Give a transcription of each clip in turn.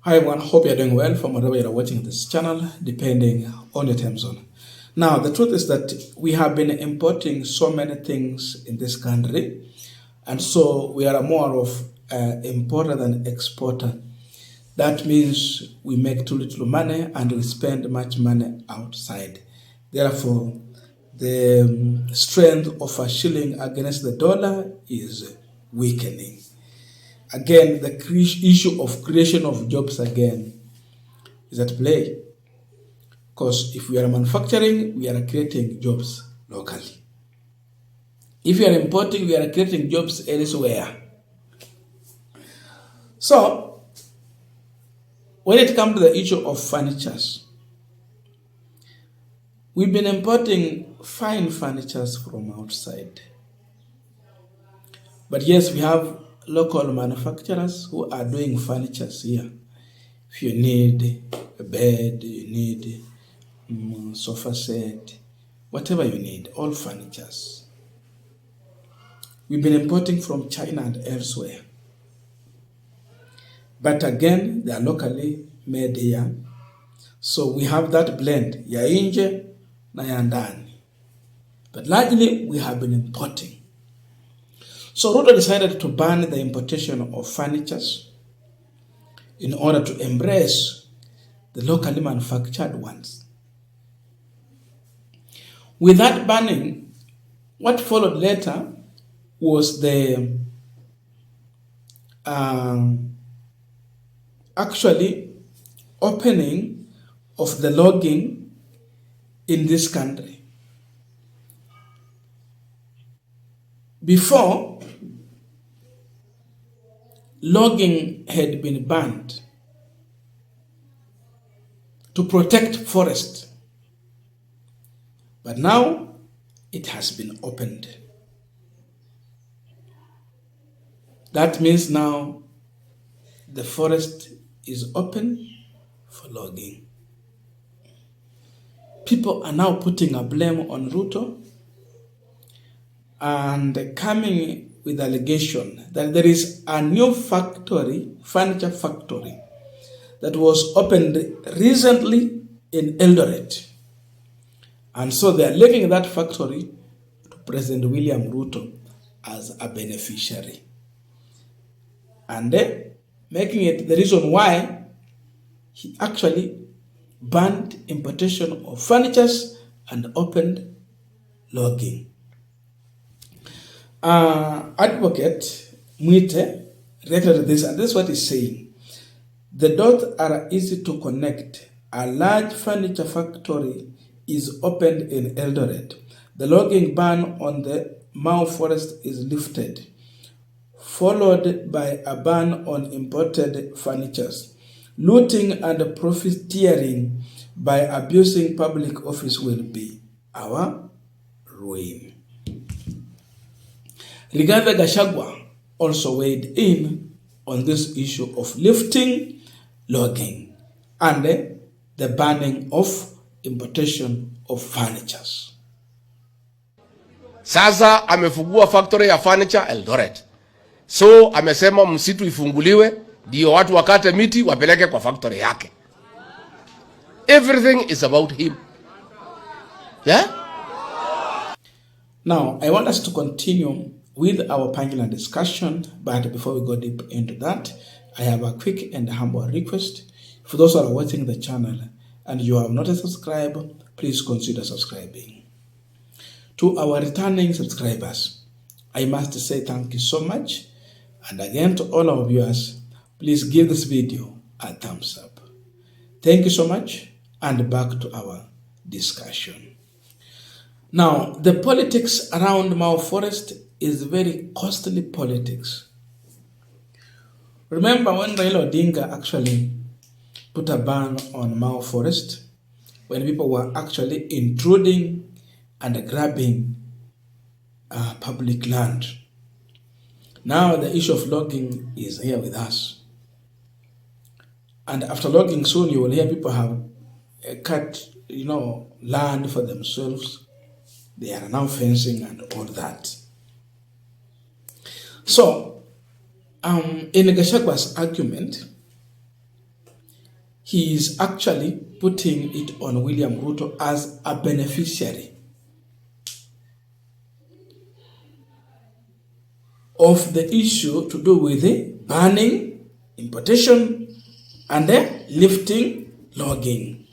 Hi everyone, hope you're doing well from wherever you're watching this channel, depending on your time zone. Now, the truth is that we have been importing so many things in this country, and so we are more of importer than exporter. That means we make too little money and we spend much money outside. Therefore, the strength of a shilling against the dollar is weakening. Again, the issue of creation of jobs again is at play. Because if we are manufacturing, we are creating jobs locally. If we are importing, we are creating jobs elsewhere. So, when it comes to the issue of furnitures, we've been importing fine furnitures from outside. But yes, we have local manufacturers who are doing furnitures here. If you need a bed, you need sofa set, whatever you need, all furnitures. We've been importing from China and elsewhere. But again, they are locally made here. So we have that blend, ya nje na ya ndani. But largely, we have been importing. So Ruto decided to ban the importation of furnitures in order to embrace the locally manufactured ones. With that banning, what followed later was the actually opening of the logging in this country. Before, logging had been banned to protect forest. But now it has been opened. That means now the forest is open for logging. People are now putting a blame on Ruto and coming with allegation that there is a new factory, furniture factory, that was opened recently in Eldoret. And so they are leaving that factory to President William Ruto as a beneficiary. And then making it the reason why he actually banned importation of furnitures and opened logging. Advocate Mwite reiterated this, and this is what he's saying. The dots are easy to connect. A large furniture factory is opened in Eldoret. The logging ban on the Mau forest is lifted, followed by a ban on imported furnitures. Looting and profiteering by abusing public office will be our ruin. Rigathi Gachagua also weighed in on this issue of lifting logging and the banning of importation of furnitures. Sasa amefungua factory ya furniture Eldoret. So amesema msitu ifunguliwe ndio watu wakate miti wapeleke kwa factory yake. Everything is about him. Yeah? Now, I want us to continue with our Punchline discussion, but before we go deep into that, I have a quick and humble request. For those who are watching the channel and you have not subscribed, please consider subscribing. To our returning subscribers, I must say thank you so much. And again, to all our viewers, please give this video a thumbs up. Thank you so much, and back to our discussion. Now, the politics around Mau Forest is very costly politics. Remember when Raila Odinga actually put a ban on Mau Forest, when people were actually intruding and grabbing public land. Now the issue of logging is here with us. And after logging soon, you will hear people have cut, land for themselves. They are now fencing and all that. So, in Gachagua's argument, he is actually putting it on William Ruto as a beneficiary of the issue to do with the banning, importation, and the lifting logging.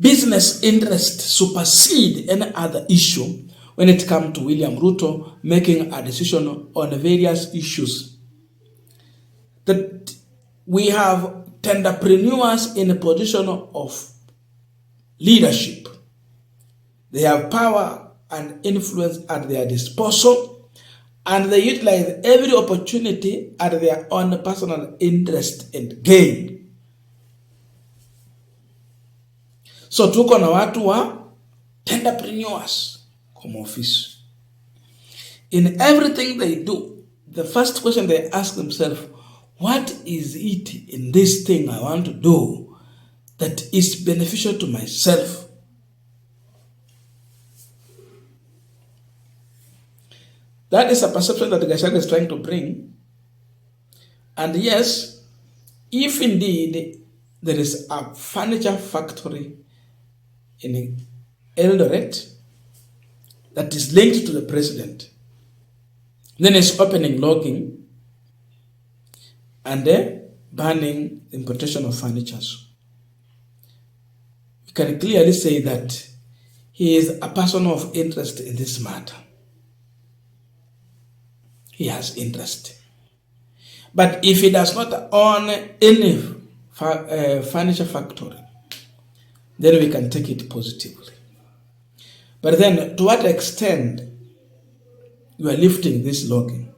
Business interests supersede any other issue when it comes to William Ruto making a decision on various issues. That we have tenderpreneurs in a position of leadership. They have power and influence at their disposal, and they utilize every opportunity at their own personal interest and gain. So tuko na watu wa tenderpreneurs come office. In everything they do, the first question they ask themselves, what is it in this thing I want to do that is beneficial to myself? That is a perception that Gachagua is trying to bring. And yes, if indeed there is a furniture factory in Eldoret that is linked to the president, then it's opening logging and banning the importation of furnitures. You can clearly say that he is a person of interest in this matter. He has interest. But if he does not own any furniture factory, then we can take it positively. But then, to what extent you are lifting this logging?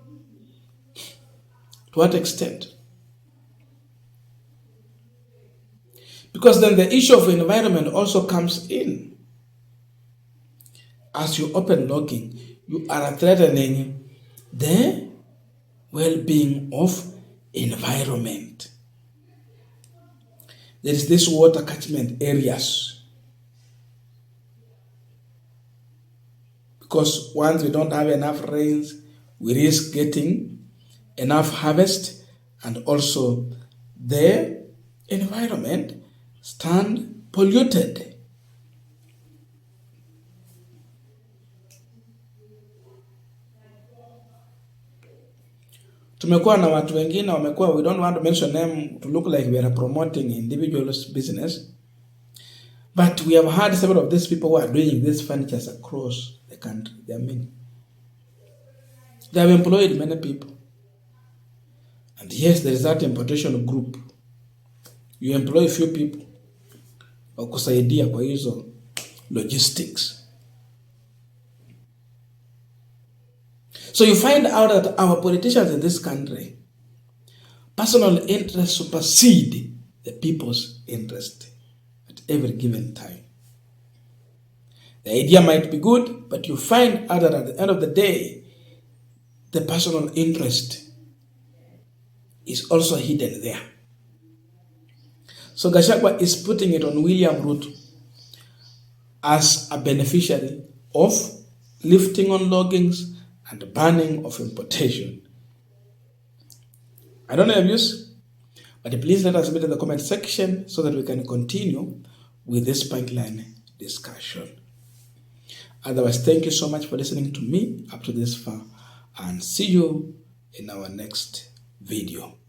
To what extent? Because then the issue of environment also comes in. As you open logging, you are threatening the well-being of environment. There is this water catchment areas. Because once we don't have enough rains, we risk getting enough harvest, and also the environment stand polluted. Tumekuwa na watu wengine wamekuwa, we don't want to mention them to look like we are promoting individuals' business, but we have had several of these people who are doing these furnitures across the country. They have employed many people. And yes, there is that importation group. You employ few people wakusaidia kwa hizo logistics. So you find out that our politicians in this country, personal interests supersede the people's interest at every given time. The idea might be good, but you find out that at the end of the day, the personal interest is also hidden there. So Gachagua is putting it on William Ruto as a beneficiary of lifting on loggings and banning of importation. I don't know your views, but please let us know in the comment section so that we can continue with this Punchline discussion. Otherwise, thank you so much for listening to me up to this far, and see you in our next video.